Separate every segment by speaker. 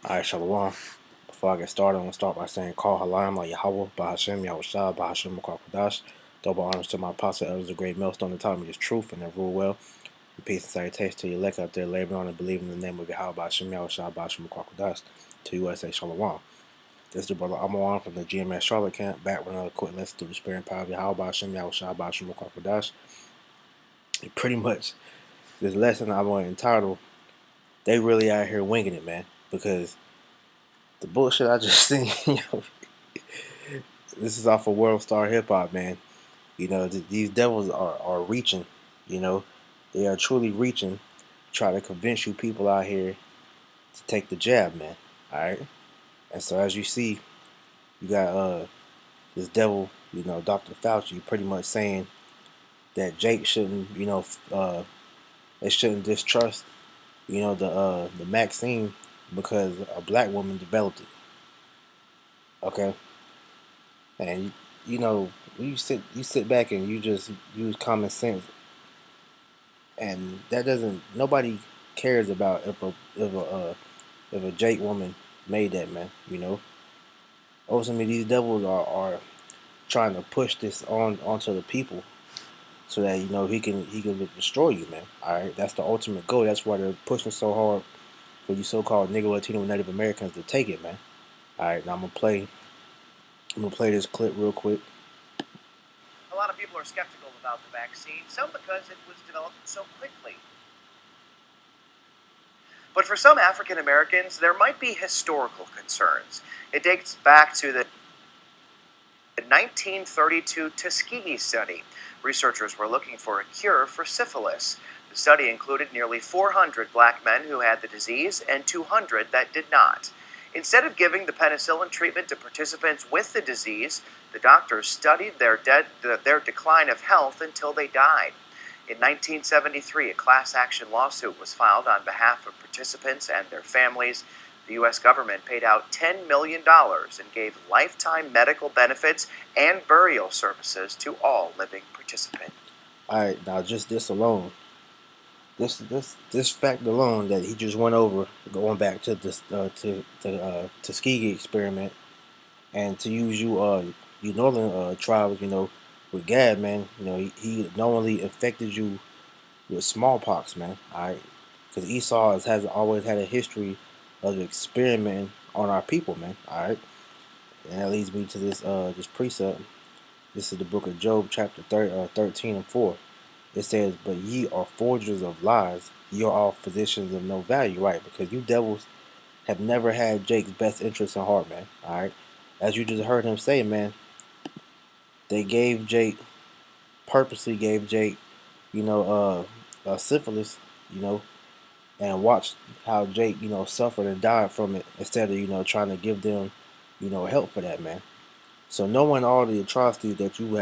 Speaker 1: Alright, Shalom. Before I get started, I'm going to start by saying, Call Halam, La Yahweh, Bahashem, Yahushua, Bahashem, Makwakadash. Double honors to my apostle, elders, the great millstone, that taught me this truth and that rule well. And peace and salutations to your elect out there, laboring on and believing in the name of Yahweh, Bahashem, Yahushua, Bahashem, Makwakadash. To USA, Shalom. This is the brother Amawan from the GMS Charlotte camp, back with another quick lesson through the spirit and power of Yahweh, Bahashem, Yahushua, Bahashem, Makwakadash. Pretty much, this lesson I'm going to entitle, They Really Out Here Winging It, man. Because the bullshit I just seen, this is off of World Star Hip Hop, man. These devils are reaching. They are truly reaching, try to convince you people out here to take the jab, man. All right. And so as you see, you got this devil, Dr. Fauci, pretty much saying that Jake shouldn't, they shouldn't distrust, the vaccine because a black woman developed it. Okay. And you sit back and you just use common sense, and that doesn't nobody cares about if a Jake woman made that, man. Ultimately these devils are trying to push this onto the people so that he can destroy you, man. All right, that's the ultimate goal. That's why they're pushing so hard for you so-called Negro, Latino, Native Americans to take it, man. All right, now I'm gonna play this clip real quick.
Speaker 2: A lot of people are skeptical about the vaccine, some because it was developed so quickly. But for some African Americans, there might be historical concerns. It dates back to the 1932 Tuskegee study. Researchers were looking for a cure for syphilis. The study included nearly 400 black men who had the disease and 200 that did not. Instead of giving the penicillin treatment to participants with the disease, the doctors studied their decline of health until they died. In 1973, a class action lawsuit was filed on behalf of participants and their families. The U.S. government paid out $10 million and gave lifetime medical benefits and burial services to all living participants.
Speaker 1: All right, now just this alone, this fact alone that he just went over, going back to this to the Tuskegee experiment, and to use you northern tribes, with Gad, man, he not only infected you with smallpox, man, all right, because Esau has always had a history of experimenting on our people, man, all right, and that leads me to this precept. This is the book of Job, chapter 13 and 4. It says, "But ye are forgers of lies, ye are all physicians of no value," right? Because you devils have never had Jake's best interest in heart, man. All right, as you just heard him say, man, they purposely gave Jake, syphilis, you know, and watched how Jake, suffered and died from it instead of, trying to give them, help for that, man. So knowing all the atrocities that you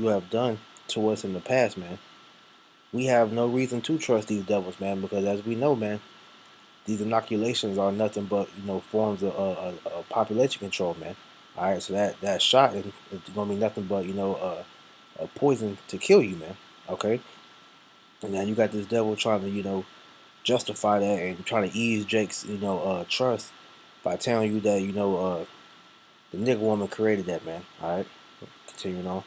Speaker 1: have done to us in the past, man, we have no reason to trust these devils, man, because as we know, man, these inoculations are nothing but forms of population control, man. All right, so that shot is gonna be nothing but a poison to kill you, man. Okay, and now you got this devil trying to justify that and trying to ease Jake's trust by telling you that the nigga woman created that, man. All right, continuing on.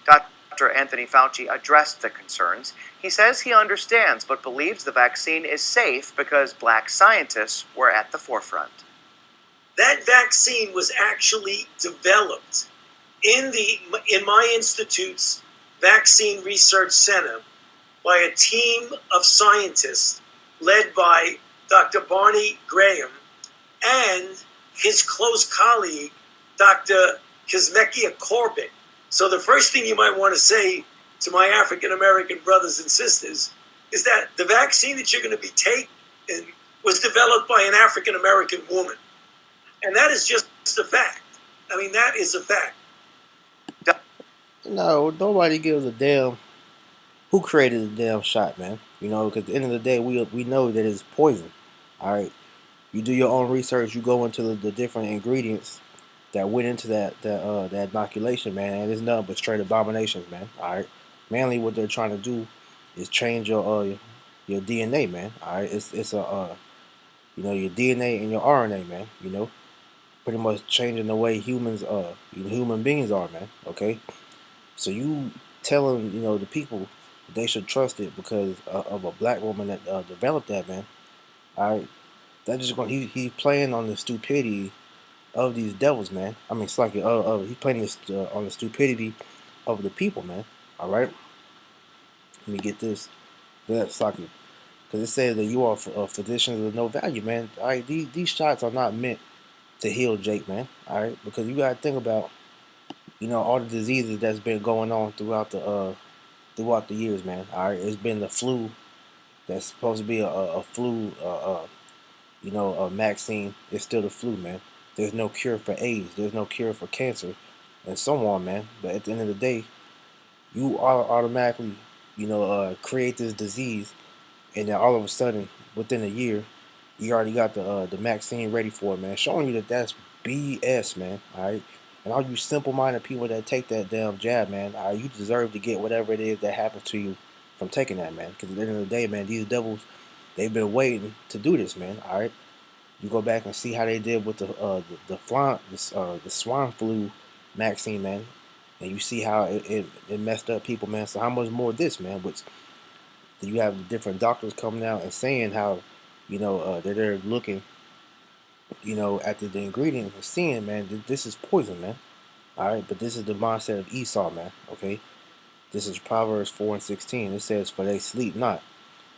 Speaker 2: Dr. Anthony Fauci addressed the concerns. He says he understands but believes the vaccine is safe because black scientists were at the forefront.
Speaker 3: That vaccine was actually developed in my institute's vaccine research center by a team of scientists led by Dr. Barney Graham and his close colleague, Dr. Kizzmekia Corbett. So the first thing you might want to say to my African American brothers and sisters is that the vaccine that you're going to be taking was developed by an African American woman. And that is just a fact. I mean, that is a fact.
Speaker 1: No, nobody gives a damn who created the damn shot, man. Because at the end of the day, we know that it's poison. All right, you do your own research. You go into the different ingredients that went into that inoculation, man, and it's nothing but straight abominations, man. All right, mainly what they're trying to do is change your DNA, man. All right, it's a your DNA and your RNA, man. Pretty much changing the way human beings are, man. Okay, so you telling the people they should trust it because of a black woman that developed that, man. All right, that just going he's playing on the stupidity of these devils, man. I mean, it's like he's playing this on the stupidity of the people, man. All right, let me get this. That's like because it says that you are physicians of no value, man. All right, these shots are not meant to heal Jake, man. All right, because you gotta think about all the diseases that's been going on throughout the years, man. All right, it's been the flu that's supposed to be a flu, a vaccine. It's still the flu, man. There's no cure for AIDS. There's no cure for cancer, and so on, man. But at the end of the day, you are automatically, create this disease, and then all of a sudden, within a year, you already got the vaccine ready for it, man. Showing you that that's BS, man. All right. And all you simple-minded people that take that damn jab, man, you deserve to get whatever it is that happens to you from taking that, man. Because at the end of the day, man, these devils, they've been waiting to do this, man. All right. You go back and see how they did with the swine flu vaccine, man, and you see how it messed up people, man. So how much more of this, man? Which you have different doctors coming out and saying how, that they're looking, at the ingredients and seeing, man, this is poison, man. All right, but this is the mindset of Esau, man. Okay, this is Proverbs 4:16. It says, "For they sleep not,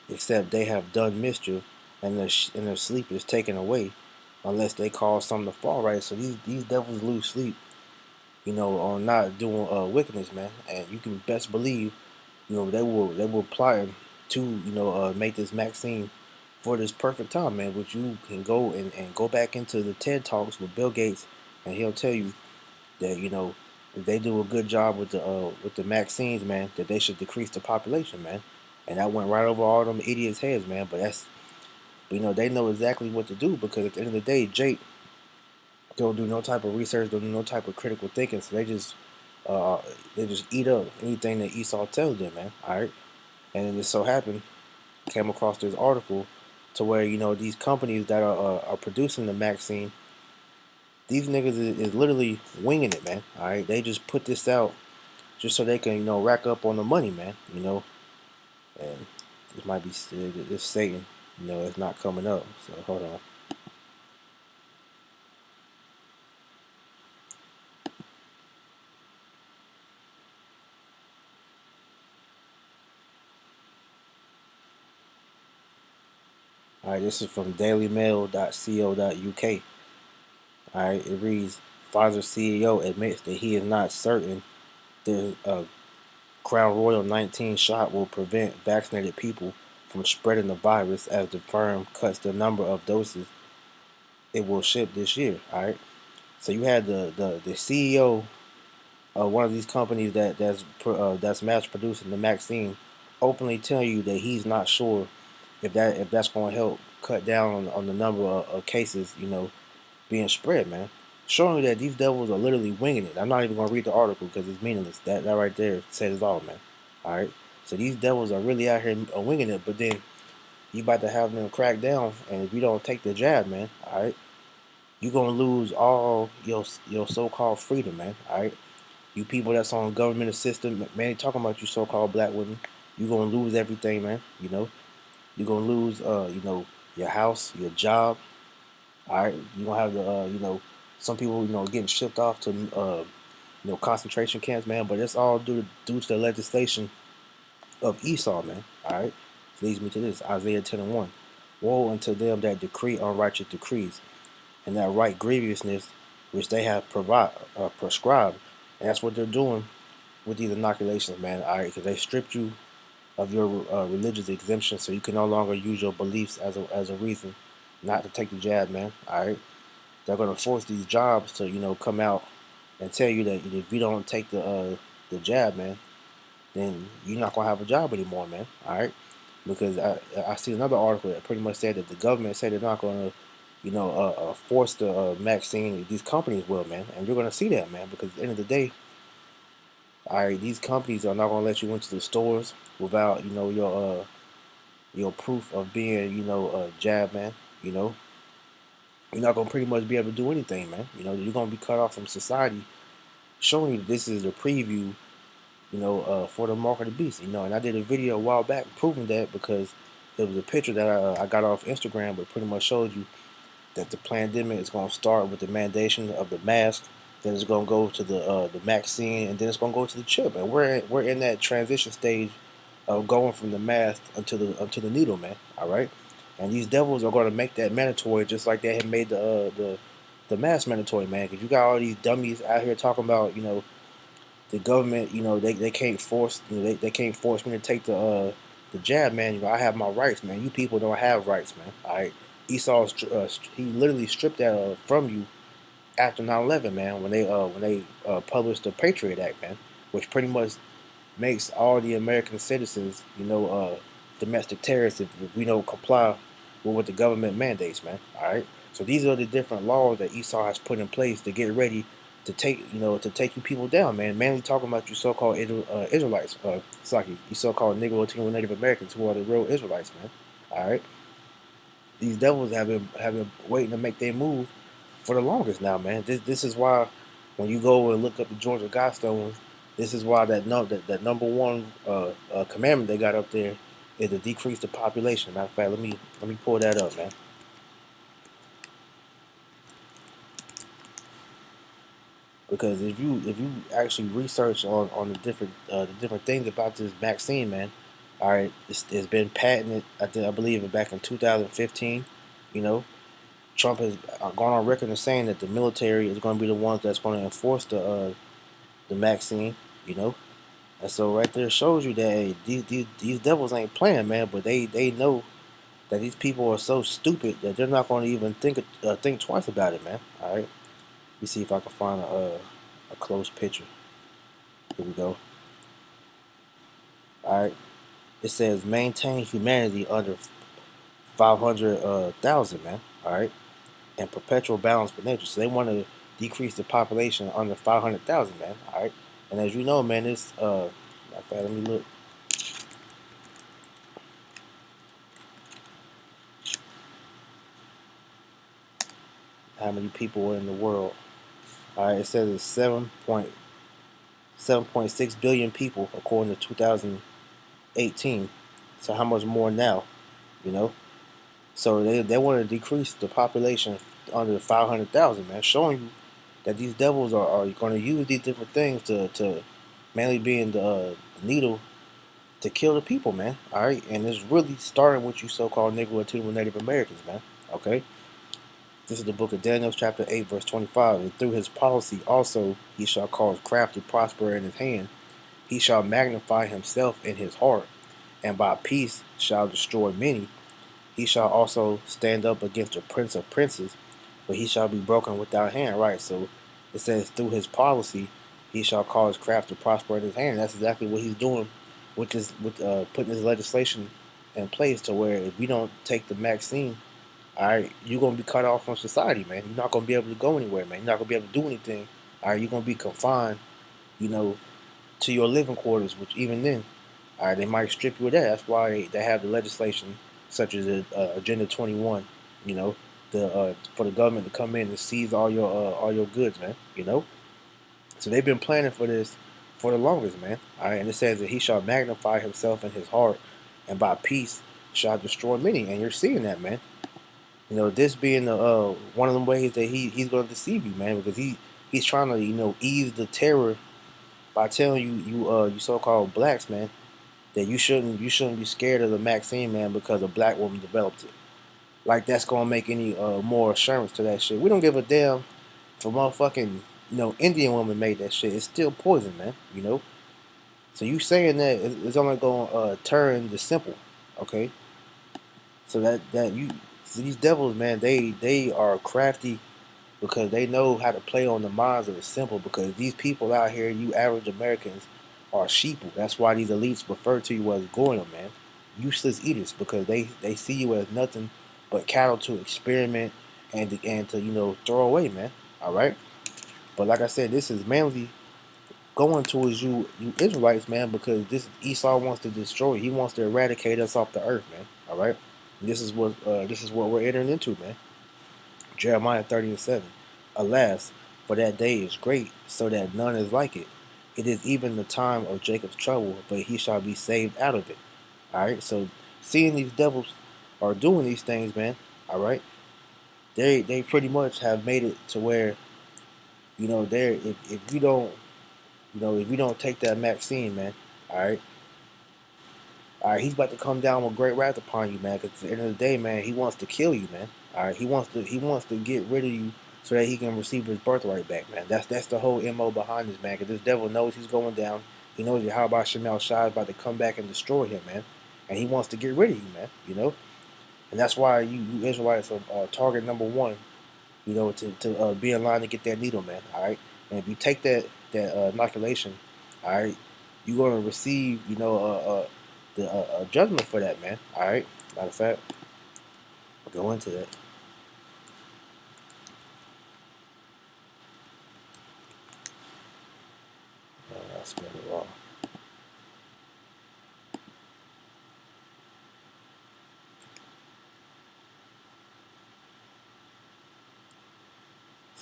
Speaker 1: except they have done mischief, and their sleep is taken away, unless they cause something to fall." Right. So these devils lose sleep, on not doing wickedness, man. And you can best believe, they were plotting to make this vaccine for this perfect time, man. Which you can go and go back into the TED Talks with Bill Gates, and he'll tell you that if they do a good job with the vaccines, man, that they should decrease the population, man. And that went right over all them idiots' heads, man. But they know exactly what to do because at the end of the day, Jake don't do no type of research, don't do no type of critical thinking, so uh, they just eat up anything that Esau tells them, man. All right, and it so happened came across this article to where these companies that are producing the vaccine, these niggas is literally winging it, man. All right, they just put this out just so they can rack up on the money, man. And this might be this Satan, it's not coming up. So hold on. All right, this is from dailymail.co.uk. All right, it reads, Pfizer CEO admits that he is not certain the Crown Royal 19 shot will prevent vaccinated people from spreading the virus as the firm cuts the number of doses it will ship this year. All right, so you had the CEO of one of these companies that's mass producing the vaccine openly tell you that he's not sure if that's going to help cut down on the number of cases being spread, man. Showing that these devils are literally winging it. I'm not even gonna read the article because it's meaningless. That right there says it all, man. All right. So these devils are really out here winging it, but then you about to have them crack down, and if you don't take the jab, man, all right, you gonna lose all your so-called freedom, man. All right. You people that's on government assistance, man, they talking about you so-called black women. You gonna lose everything, man. You're gonna lose, your house, your job. All right, you gonna have some people getting shipped off to concentration camps, man. But it's all due to the legislation of Esau, man. All right, this leads me to this Isaiah 10:1. Woe unto them that decree unrighteous decrees, and that right grievousness which they have prescribed, and that's what they're doing with these inoculations, man. All right, because they stripped you of your religious exemption, so you can no longer use your beliefs as a reason not to take the jab, man. All right, they're gonna force these jobs to come out and tell you that if you don't take the jab, man, then you're not gonna have a job anymore, man. All right, because I see another article that pretty much said that the government said they're not gonna force the vaccine. These companies will, man, and you're gonna see that, man, because at the end of the day, All right, these companies are not gonna let you into the stores without your proof of being a jab man. You know, you're not gonna pretty much be able to do anything, man. You're gonna be cut off from society, showing you this is a preview, for the mark of the beast. And I did a video a while back proving that because it was a picture that I got off Instagram, but pretty much showed you that the pandemic is going to start with the mandation of the mask, then it's going to go to the vaccine, and then it's going to go to the chip. And we're in that transition stage of going from the mask until the needle, man. All right, and these devils are going to make that mandatory, just like they had made the mask mandatory, man. Because you got all these dummies out here talking about the government, they can't force, they can't force me to take the jab, man. I have my rights, man. You people don't have rights, man. All right, Esau, he literally stripped that from you after 9/11, man. When they published the Patriot Act, man, which pretty much makes all the American citizens, domestic terrorists if we don't comply with what the government mandates, man. All right. So these are the different laws that Esau has put in place to get ready to take you people down, man. Mainly talking about you so-called Israelites, you so-called Negro Latino Native Americans who are the real Israelites, man. All right. These devils have been waiting to make their move for the longest now, man. This is why when you go and look up the Georgia Guidestones, this is why that number one commandment they got up there is to decrease the population. Matter of fact, let me pull that up, man. Because if you actually research on the different things about this vaccine, man, all right, it's been patented. I believe back in 2015. You know, Trump has gone on record as saying that the military is going to be the ones that's going to enforce the vaccine. You know, and so right there shows you that hey, these devils ain't playing, man. But they know that these people are so stupid that they're not going to even think twice about it, man. All right. Let me see if I can find a close picture. Here we go. All right. It says maintain humanity under 500,000, man. All right. And perpetual balance with nature. So they want to decrease the population under 500,000, man. All right. And as you know, man, this let me look. How many people are in the world? All right. It says it's 7.6 billion people according to 2018. So how much more now? You know. So they want to decrease the population under 500,000, man, showing you that these devils are going to use these different things to mainly being the needle to kill the people, man. All right, and it's really starting with you so-called Negro Latino Native Americans, man. Okay, this is the book of Daniel, chapter 8, verse 25. And through his policy also he shall cause craft to prosper in his hand. He shall magnify himself in his heart, and by peace shall destroy many. He shall also stand up against the prince of princes, but he shall be broken without hand. Right. So it says through his policy, he shall cause craft to prosper in his hand. That's exactly what he's doing with putting this legislation in place to where if we don't take the vaccine, all right, you're gonna be cut off from society, man. You're not gonna be able to go anywhere, man. You're not gonna be able to do anything. All right, you're gonna be confined, you know, to your living quarters, which even then, all right, they might strip you of that. That's why they have the legislation such as Agenda 21, for the government to come in and seize all your goods, man. So they've been planning for this for the longest, man. All right, and it says that he shall magnify himself in his heart, and by peace shall destroy many. And you're seeing that, man. This being one of the ways that he's going to deceive you, man, because he's trying to ease the terror by telling you so-called blacks, man, that you shouldn't be scared of the vaccine, man, because a black woman developed it. Like that's gonna make any more assurance to that shit. We don't give a damn if a motherfucking Indian woman made that shit. It's still poison, man. So you saying that it's only gonna turn the simple, okay? So these devils, man, they are crafty because they know how to play on the minds of the simple. Because these people out here, you average Americans, are sheeple. That's why these elites refer to you as goyim, man, useless eaters, because they see you as nothing but cattle to experiment and to throw away, man. All right, but like I said, this is mainly going towards you Israelites, man, because this Esau wants to destroy. He wants to eradicate us off the earth, man. All right, and this is what we're entering into, man. Jeremiah 30:7. Alas, for that day is great, so that none is like it. It is even the time of Jacob's trouble, but he shall be saved out of it. All right, so seeing these devils are doing these things, man. All right, they pretty much have made it to where they're if you don't if you don't take that Maxine, man. All right, he's about to come down with great wrath upon you, man. Because at the end of the day, man, he wants to kill you, man. All right, he wants to get rid of you so that he can receive his birthright back, man. That's the whole mo behind this, man. Because this devil knows he's going down. He knows that how about Shemal Shah is about to come back and destroy him, man. And he wants to get rid of you, man. And that's why you Israelites are target number one. To be in line to get that needle, man. All right, and if you take that inoculation, all right, you're gonna receive the judgment for that, man. All right. Matter of fact, I'll go into that. I spelled it wrong.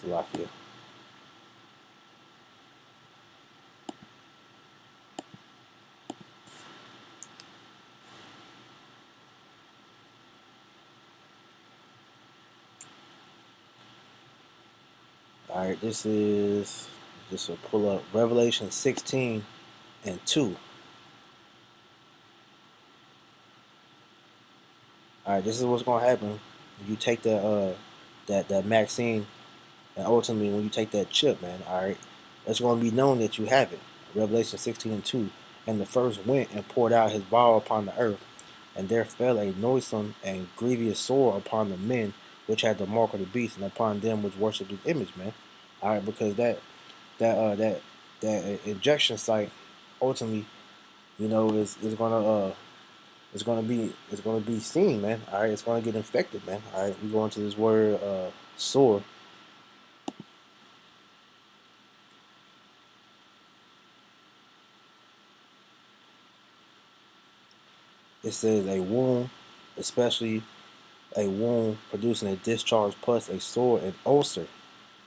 Speaker 1: Salakia. All right, this will pull up Revelation 16:2. All right, this is what's gonna happen. You take that Maxine, and ultimately when you take that chip, man. All right, it's gonna be known that you have it. Revelation 16:2. And the first went and poured out his vial upon the earth, and there fell a noisome and grievous sore upon the men which had the mark of the beast, and upon them which worshipped his image, man. All right, because that injection site ultimately, is gonna be seen, man. All right, it's gonna get infected, man. All right, we go into this word sore. It says a wound, especially a wound producing a discharge plus a sore and ulcer.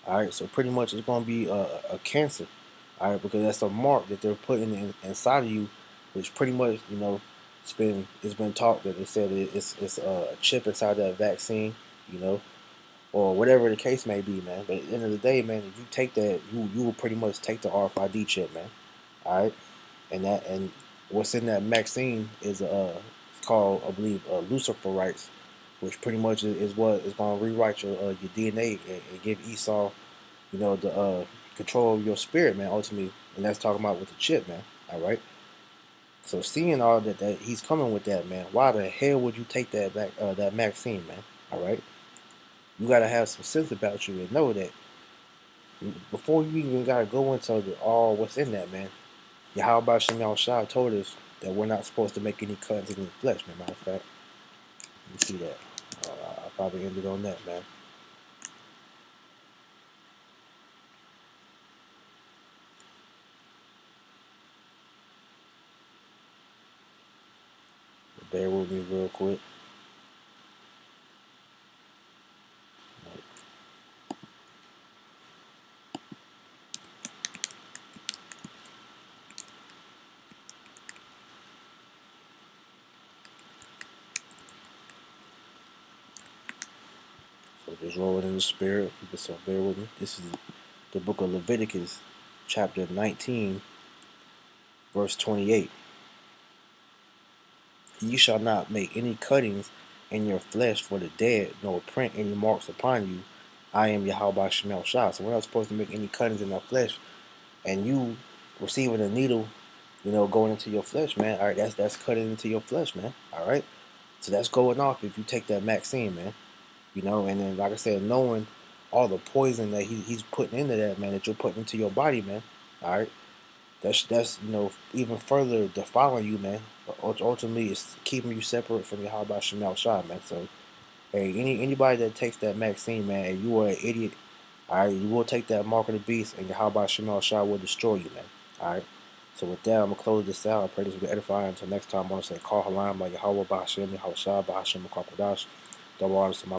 Speaker 1: All right, so pretty much it's going to be a cancer. All right, because that's a mark that they're putting inside of you, which pretty much it's been taught that they said it's a chip inside that vaccine, you know, or whatever the case may be, man. But at the end of the day, man, if you take that, you will pretty much take the RFID chip, man. All right, and what's in that vaccine is it's called, I believe, luciferites, which pretty much is what is going to rewrite your DNA and give Esau, the control of your spirit, man. Ultimately, and that's talking about with the chip, man. All right. So seeing all that he's coming with that, man. Why the hell would you take that back that vaccine, man? All right. You gotta have some sense about you and know that before you even gotta go into all what's in that, man. Yahweh Shem Shah told us that we're not supposed to make any cuts in the flesh, man. Matter of fact, you see that. I'll probably end it on that, man. Bear with me real quick. So just roll it in the spirit. So bear with me. This is the book of Leviticus, chapter 19, verse 28. You shall not make any cuttings in your flesh for the dead, nor print any marks upon you. I am Yahweh Shemel Shah. So we're not supposed to make any cuttings in our flesh. And you receiving a needle, going into your flesh, man. All right, that's cutting into your flesh, man. All right. So that's going off if you take that vaccine, man. And then like I said, knowing all the poison that he's putting into that, man, that you're putting into your body, man. All right. That's even further defiling you, man. Ultimately, it's keeping you separate from Yahweh Shemal Shah, man. So, hey, anybody that takes that vaccine, man, you are an idiot. All right, you will take that mark of the beast, and Yahweh Shemal Shah will destroy you, man. Alright? So with that, I'm going to close this out. I pray this will be edifying. Until next time, I want to say, Call Halam, by Yahweh, Bahashim, Yahushua, Bahashim, Kwakwadash. Double honors to my